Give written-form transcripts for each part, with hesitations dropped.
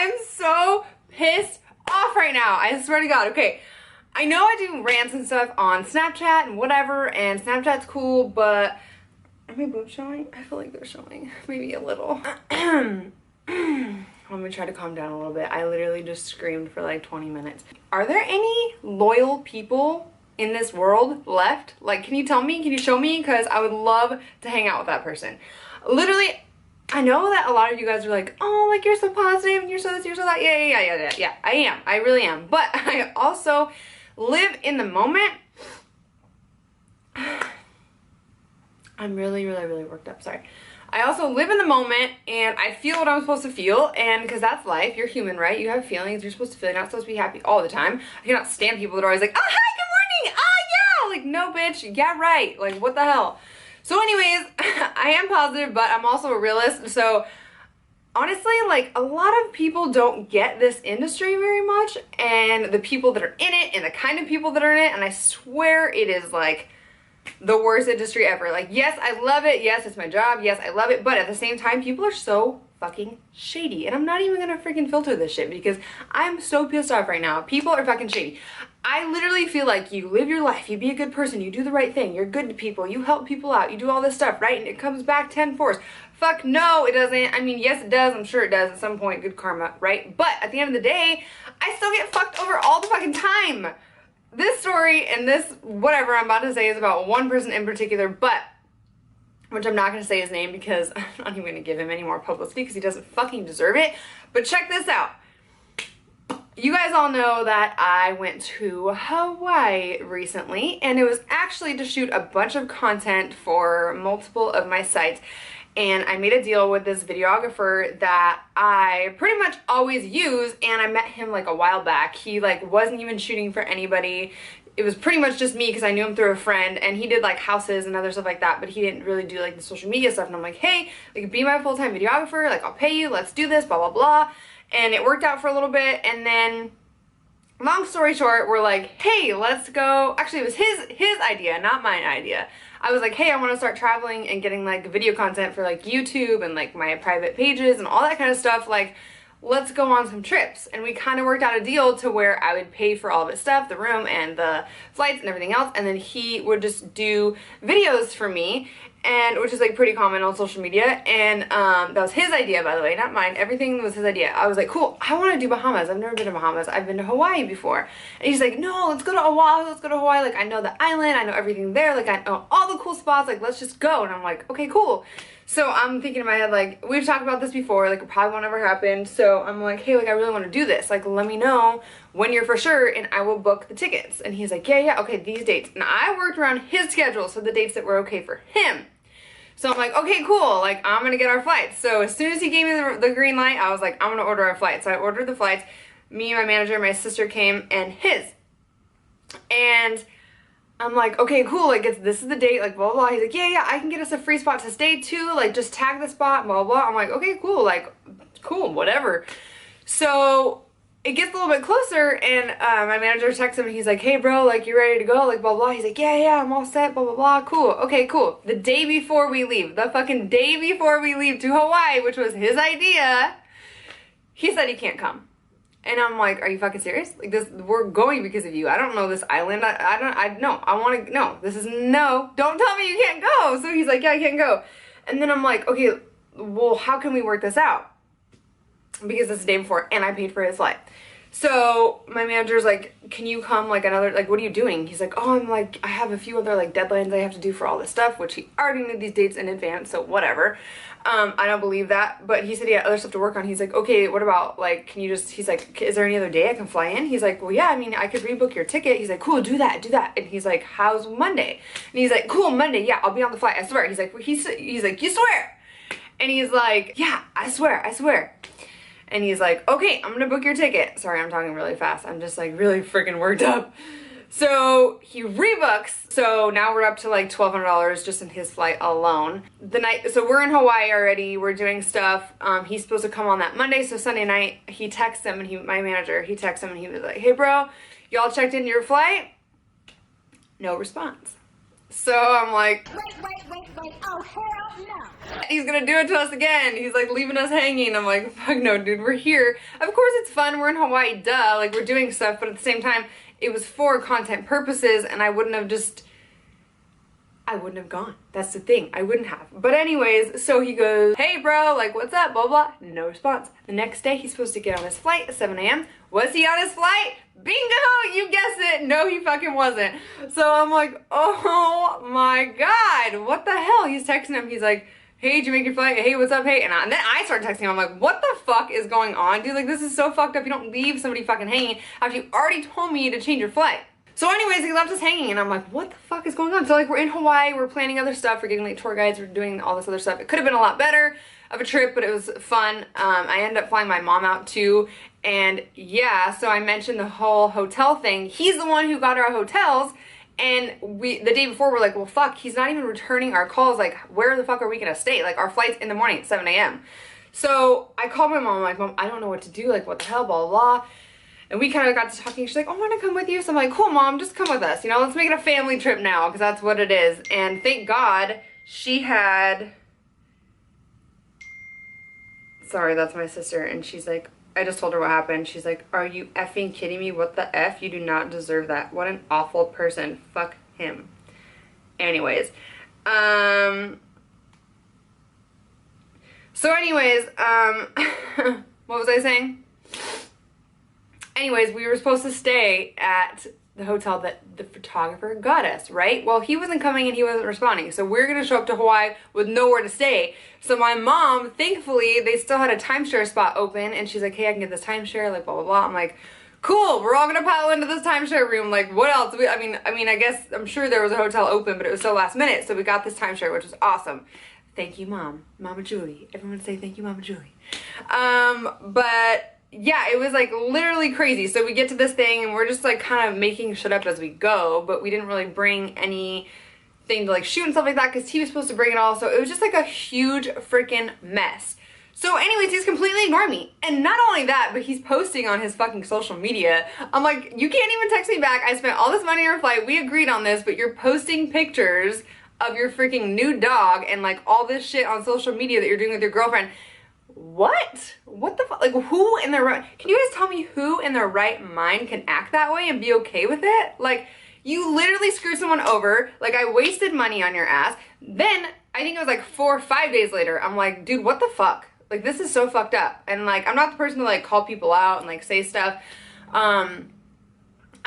I'm so pissed off right now. I swear to God. Okay, I know I do rants and stuff on Snapchat and whatever, and Snapchat's cool, but are my boobs showing? I feel like they're showing. Maybe a little. Let me try to calm down a little bit. I literally just screamed for like 20 minutes. Are there any loyal people in this world left? Like, can you tell me? Can you show me? Because I would love to hang out with that person. Literally, I know that a lot of you guys are like, oh, like you're so positive and you're so this, you're so that. Yeah, I am. I really am. But I also live in the moment. I'm really worked up. Sorry. I also live in the moment and I feel what I'm supposed to feel, and because that's life. You're human, right? You have feelings. You're supposed to feel. You're not supposed to be happy all the time. I cannot stand people that are always like, oh, hi, good morning. Oh, yeah. Like, no, bitch. Yeah, right. Like, what the hell? So anyways, I am positive, but I'm also a realist. So honestly, like, a lot of people don't get this industry very much, and the people that are in it and the kind of people that are in it, and I swear it is like the worst industry ever. Like, yes, I love it. Yes, it's my job. Yes, I love it. But at the same time, people are so fucking shady. And I'm not even gonna freaking filter this shit because I'm so pissed off right now. People are fucking shady. I literally feel like you live your life, you be a good person, you do the right thing, you're good to people, you help people out, you do all this stuff, right? And it comes back 10 force. Fuck no, it doesn't. I mean, yes, it does. I'm sure it does at some point. Good karma, right? But at the end of the day, I still get fucked over all the fucking time. This story and this whatever I'm about to say is about one person in particular, but which I'm not going to say his name because I'm not even going to give him any more publicity because he doesn't fucking deserve it. But check this out. You guys all know that I went to Hawaii recently, and it was actually to shoot a bunch of content for multiple of my sites. And I made a deal with this videographer that I pretty much always use, and I met him like a while back. He like wasn't even shooting for anybody. It was pretty much just me because I knew him through a friend, and he did like houses and other stuff like that, but he didn't really do like the social media stuff. And I'm like, hey, like, be my full-time videographer, like I'll pay you, let's do this, blah blah blah. And it worked out for a little bit, and then long story short, we're like, hey, let's go. Actually, it was his idea, not my idea. I was like, hey, I want to start traveling and getting like video content for like YouTube and like my private pages and all that kind of stuff. Like, let's go on some trips. And we kind of worked out a deal to where I would pay for all of his stuff, the room and the flights and everything else, and then he would just do videos for me, and which is like pretty common on social media. And that was his idea, by the way, not mine. Everything was his idea. I was like, cool, I want to do Bahamas. I've never been to Bahamas. I've been to Hawaii before. And he's like, no, let's go to Oahu, let's go to Hawaii. Like, I know the island, I know everything there, like I know all the cool spots, like let's just go. And I'm like, okay, cool. So I'm thinking in my head, like, we've talked about this before, like it probably won't ever happen. So I'm like, hey, like I really want to do this. Like, let me know when you're for sure and I will book the tickets. And he's like, yeah, okay, these dates. And I worked around his schedule, so the dates that were okay for him. So I'm like, okay, cool, like I'm gonna get our flights. So as soon as he gave me the green light, I was like, I'm gonna order our flights. So I ordered the flights. Me, my manager, my sister came, and his. And I'm like, okay, cool, like this is the date, like blah, blah, blah. He's like, yeah, I can get us a free spot to stay too, like just tag the spot, blah, blah. I'm like, okay, cool, like, cool, whatever. So it gets a little bit closer, and my manager texts him, and he's like, hey bro, like you ready to go, like blah, blah. He's like, yeah, I'm all set, blah, blah, blah, cool, okay, cool. The day before we leave, the fucking day before we leave to Hawaii, which was his idea, he said he can't come. And I'm like, are you fucking serious? Like this, we're going because of you. I don't know this island. I want to, no, this is no, don't tell me you can't go. So he's like, yeah, I can't go. And then I'm like, okay, well, how can we work this out? Because it's the day before and I paid for his flight. So my manager's like, can you come like another, like, what are you doing? He's like, oh, I'm like, I have a few other like deadlines I have to do for all this stuff, which he already knew these dates in advance, so whatever. I don't believe that, but he said he had other stuff to work on. He's like, okay, what about like, can you just, he's like, is there any other day I can fly in? He's like, well, yeah, I mean, I could rebook your ticket. He's like, cool, do that. And he's like, how's Monday? And he's like, cool, Monday, yeah, I'll be on the flight, I swear. He's like, he's like, you swear? And he's like, yeah, I swear. And he's like, okay, I'm gonna book your ticket. Sorry, I'm talking really fast. I'm just like really freaking worked up. So he rebooks. So now we're up to like $1,200 just in his flight alone. So we're in Hawaii already. We're doing stuff. He's supposed to come on that Monday. So Sunday night, he texts him, and my manager, he texts him and he was like, hey bro, y'all checked into your flight? No response. So I'm like, Wait, oh hell no. he's gonna do it to us again. He's like leaving us hanging. I'm like, fuck no, dude, we're here. Of course it's fun, we're in Hawaii, duh. Like, we're doing stuff, but at the same time, it was for content purposes, and I wouldn't have gone. That's the thing. I wouldn't have. But anyways, so he goes, hey bro, like what's up, blah, blah. No response. The next day, he's supposed to get on his flight at 7 a.m. Was he on his flight? Bingo! You guessed it. No, he fucking wasn't. So I'm like, oh my God, what the hell? He's texting him. He's like, hey, did you make your flight? Hey, what's up? Hey. And then I start texting him. I'm like, what the fuck is going on? Dude, like, this is so fucked up. You don't leave somebody fucking hanging after you already told me to change your flight. So anyways, he left us hanging, and I'm like, what the fuck is going on? So like, we're in Hawaii, we're planning other stuff, we're getting like tour guides, we're doing all this other stuff. It could have been a lot better of a trip, but it was fun. I ended up flying my mom out too, and yeah, so I mentioned the whole hotel thing. He's the one who got our hotels, and the day before we're like, well fuck, he's not even returning our calls. Like, where the fuck are we gonna stay? Like, our flight's in the morning at 7 a.m. So I called my mom, I'm like, Mom, I don't know what to do, like what the hell, blah, blah, blah. And we kind of got to talking. She's like, I want to come with you. So I'm like, cool, Mom, just come with us. You know, let's make it a family trip now, because that's what it is. And thank God she had... Sorry, that's my sister. And she's like, I just told her what happened. She's like, are you effing kidding me? What the F? You do not deserve that. What an awful person. Fuck him. Anyways. So anyways, what was I saying? Anyways, we were supposed to stay at the hotel that the photographer got us, right? Well, he wasn't coming and he wasn't responding. So we're going to show up to Hawaii with nowhere to stay. So my mom, thankfully, they still had a timeshare spot open. And she's like, hey, I can get this timeshare, like, blah, blah, blah. I'm like, cool, we're all going to pile into this timeshare room. Like, what else? I mean, I guess, I'm sure there was a hotel open, but it was so last minute. So we got this timeshare, which was awesome. Thank you, Mom. Mama Julie. Everyone say thank you, Mama Julie. But... yeah, it was like literally crazy. So we get to this thing and we're just like kind of making shit up as we go, but we didn't really bring anything to like shoot and stuff like that because he was supposed to bring it all. So it was just like a huge freaking mess. So anyways, he's completely ignoring me. And not only that, but he's posting on his fucking social media. I'm like, you can't even text me back. I spent all this money on your flight. We agreed on this, but you're posting pictures of your freaking new dog and like all this shit on social media that you're doing with your girlfriend. What the fuck? Like, who in their right, can you guys tell me who in their right mind can act that way and be okay with it? Like, you literally screwed someone over. Like, I wasted money on your ass. Then I think it was like 4 or 5 days later, I'm like, dude, what the fuck? Like, this is so fucked up. And like, I'm not the person to like call people out and like say stuff I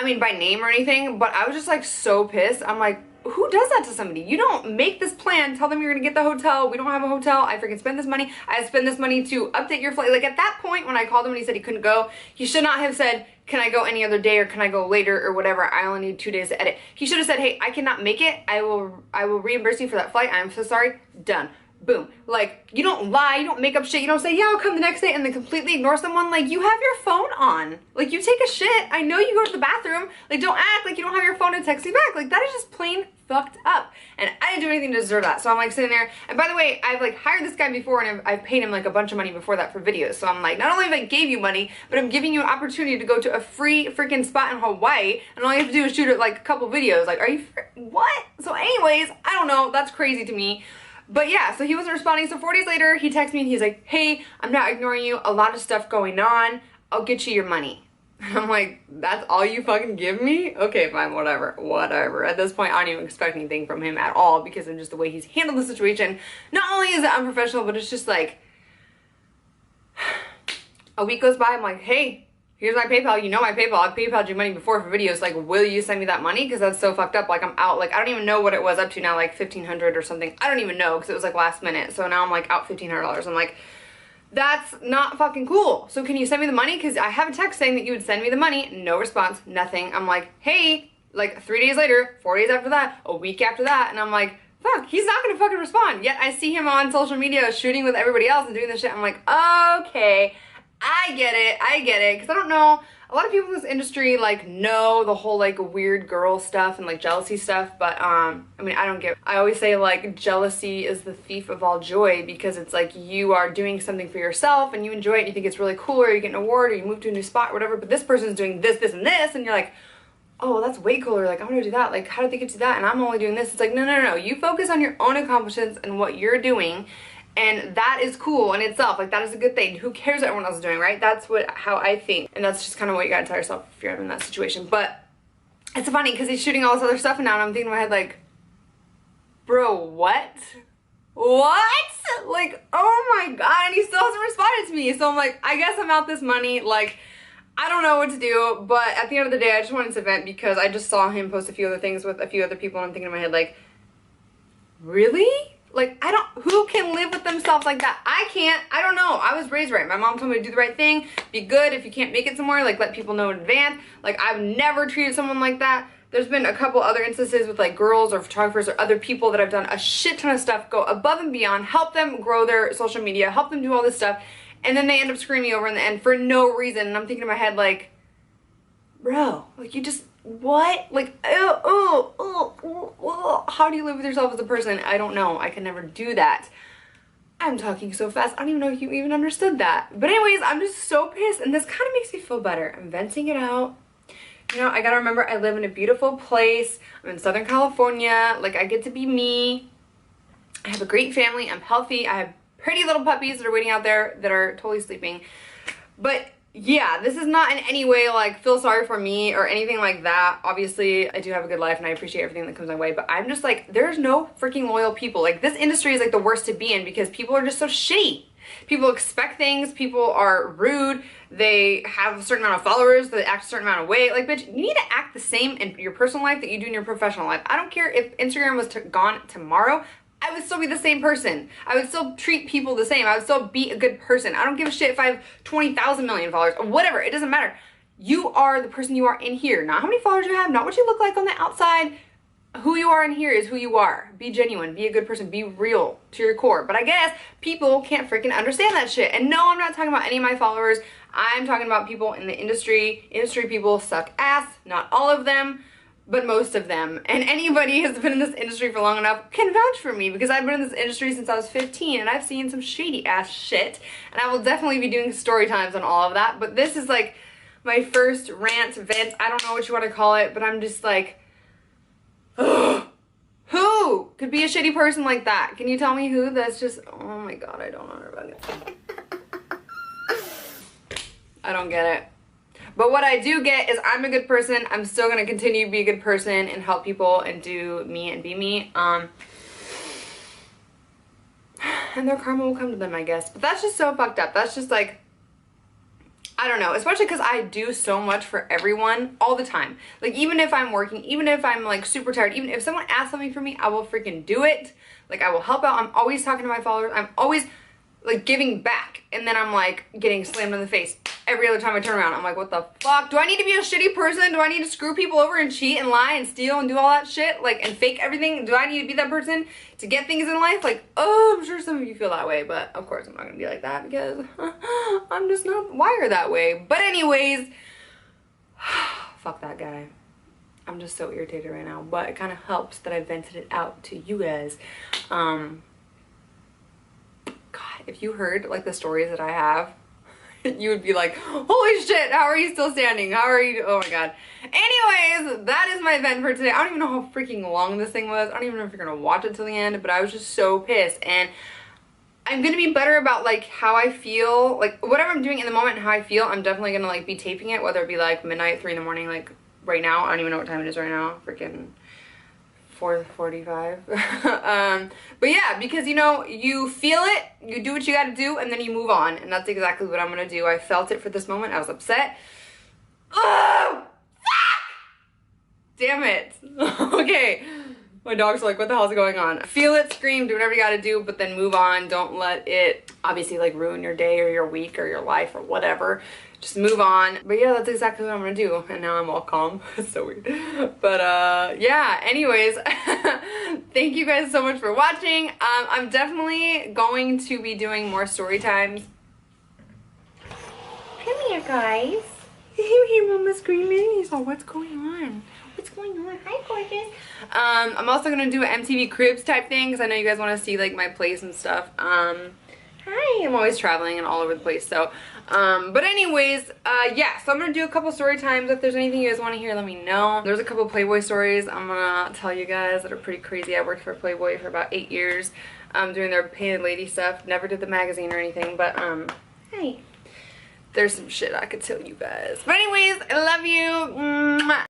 mean by name or anything, but I was just like so pissed. I'm like, who does that to somebody? You don't make this plan, tell them you're gonna get the hotel. We don't have a hotel. I freaking spend this money. I spend this money to update your flight. Like, at that point when I called him and he said he couldn't go, he should not have said, can I go any other day or can I go later or whatever? I only need 2 days to edit. He should have said, hey, I cannot make it. I will reimburse you for that flight. I'm so sorry. Done. Boom. Like, you don't lie, you don't make up shit, you don't say, yeah, I'll come the next day and then completely ignore someone. Like, you have your phone on. Like, you take a shit. I know you go to the bathroom. Like, don't act like you don't have your phone and text me back. Like, that is just plain fucked up. And I didn't do anything to deserve that. So I'm like sitting there. And by the way, I've like hired this guy before and I've paid him like a bunch of money before that for videos. So I'm like, not only have I gave you money, but I'm giving you an opportunity to go to a free freaking spot in Hawaii. And all you have to do is shoot it like a couple videos. Like, are you, what? So anyways, I don't know. That's crazy to me. But yeah, so he wasn't responding. So 4 days later, he texts me and he's like, hey, I'm not ignoring you. A lot of stuff going on. I'll get you your money. I'm like, that's all you fucking give me? Okay, fine, whatever, whatever. At this point, I don't even expect anything from him at all because of just the way he's handled the situation. Not only is it unprofessional, but it's just like, a week goes by, I'm like, hey, here's my PayPal. You know my PayPal. I've PayPal'd you money before for videos. Like, will you send me that money? Because that's so fucked up. Like, I'm out. Like, I don't even know what it was up to now, like $1,500 or something. I don't even know because it was like last minute. So now I'm like out $1,500. I'm like, that's not fucking cool. So can you send me the money? Because I have a text saying that you would send me the money. No response, nothing. I'm like, hey, like 3 days later, 4 days after that, a week after that. And I'm like, fuck, he's not gonna fucking respond. Yet I see him on social media shooting with everybody else and doing this shit. I'm like, okay, I get it. Because I don't know, a lot of people in this industry like know the whole like weird girl stuff and like jealousy stuff, but I mean, I don't get it. I always say like jealousy is the thief of all joy because it's like you are doing something for yourself and you enjoy it and you think it's really cool or you get an award or you move to a new spot or whatever, but this person's doing this, this, and this, and you're like, oh, that's way cooler, like I want to do that, like how did they get to that, and I'm only doing this. It's like, no, no, no, you focus on your own accomplishments and what you're doing, and that is cool in itself. Like, that is a good thing. Who cares what everyone else is doing, right? That's how I think, and that's just kind of what you gotta tell yourself if you're in that situation. But it's funny because he's shooting all this other stuff, and now I'm thinking in my head like, bro, what? Like, oh my god, and he still hasn't responded to me. So I'm like, I guess I'm out this money. Like, I don't know what to do, but at the end of the day, I just wanted to vent because I just saw him post a few other things with a few other people, and I'm thinking in my head like, really? Like, who can live with themselves like that? I can't. I don't know. I was raised right. My mom told me to do the right thing, be good. If you can't make it somewhere, like, let people know in advance. Like, I've never treated someone like that. There's been a couple other instances with like girls or photographers or other people that I've done a shit ton of stuff, go above and beyond, help them grow their social media, help them do all this stuff, and then they end up screwing me over in the end for no reason. And I'm thinking in my head like, bro, like, you just, what? Like, how do you live with yourself as a person? I don't know. I can never do that. I'm talking so fast. I don't even know if you even understood that. But anyways, I'm just so pissed, and this kind of makes me feel better. I'm venting it out. You know, I gotta remember I live in a beautiful place. I'm in Southern California. Like, I get to be me. I have a great family. I'm healthy. I have pretty little puppies that are waiting out there that are totally sleeping. But yeah, this is not in any way like feel sorry for me or anything like that. Obviously, I do have a good life and I appreciate everything that comes my way, but I'm just like, there's no freaking loyal people. Like, this industry is like the worst to be in because people are just so shitty. People expect things, people are rude, they have a certain amount of followers, they act a certain amount of way. Like, bitch, you need to act the same in your personal life that you do in your professional life. I don't care if Instagram was gone tomorrow, I would still be the same person. I would still treat people the same. I would still be a good person. I don't give a shit if I have 20,000 million followers or whatever. It doesn't matter. You are the person you are in here. Not how many followers you have, not what you look like on the outside. Who you are in here is who you are. Be genuine, be a good person, be real to your core. But I guess people can't freaking understand that shit. And no, I'm not talking about any of my followers. I'm talking about people in the industry. Industry people suck ass. Not all of them, but most of them. And anybody who's been in this industry for long enough can vouch for me because I've been in this industry since I was 15 and I've seen some shady ass shit. And I will definitely be doing story times on all of that. But this is like my first rant, vent, I don't know what you want to call it, but I'm just like, who could be a shitty person like that? Can you tell me who? That's just, oh my god, I don't know about it. I don't get it. But what I do get is I'm a good person. I'm still gonna continue to be a good person and help people and do me and be me. And their karma will come to them, I guess. But that's just so fucked up. That's just like, I don't know, especially because I do so much for everyone all the time. Like, even if I'm working, even if I'm like super tired, even if someone asks something from me, I will freaking do it. Like, I will help out. I'm always talking to my followers. I'm always like giving back. And then I'm like getting slammed in the face every other time I turn around. I'm like, what the fuck? Do I need to be a shitty person? Do I need to screw people over and cheat and lie and steal and do all that shit? Like, and fake everything? Do I need to be that person to get things in life? Like, oh, I'm sure some of you feel that way, but of course I'm not gonna be like that because I'm just not wired that way. But anyways, fuck that guy. I'm just so irritated right now, but it kind of helps that I vented it out to you guys. God, if you heard like the stories that I have, you would be like, holy shit, how are you still standing? How are you? Oh my god. Anyways, that is my vent for today. I don't even know how freaking long this thing was. I don't even know if you're gonna watch it till the end, but I was just so pissed. And I'm gonna be better about like how I feel, like whatever I'm doing in the moment and how I feel. I'm definitely gonna like be taping it, whether it be like midnight, 3 in the morning, like right now. I don't even know what time it is right now. Freaking 4:45. But yeah, because you know, you feel it, you do what you gotta do, and then you move on. And that's exactly what I'm gonna do. I felt it for this moment. I was upset. Oh, fuck! Damn it. Okay. My dog's like, what the hell's going on? Feel it, scream, do whatever you gotta do, but then move on. Don't let it obviously like ruin your day or your week or your life or whatever. Just move on. But yeah, that's exactly what I'm gonna do. And now I'm all calm. It's so weird. But yeah, anyways, thank you guys so much for watching. I'm definitely going to be doing more story times. Come here, guys. You hear Mama screaming? So what's going on? What's going on? Hi, gorgeous. I'm also gonna do an MTV Cribs type thing because I know you guys want to see like my place and stuff. Hi, I'm always traveling and all over the place. So, but anyways, yeah. So I'm gonna do a couple story times. If there's anything you guys want to hear, let me know. There's a couple Playboy stories I'm gonna tell you guys that are pretty crazy. I worked for Playboy for about 8 years, doing their painted lady stuff. Never did the magazine or anything, but hey, there's some shit I could tell you guys. But anyways, I love you. Mwah.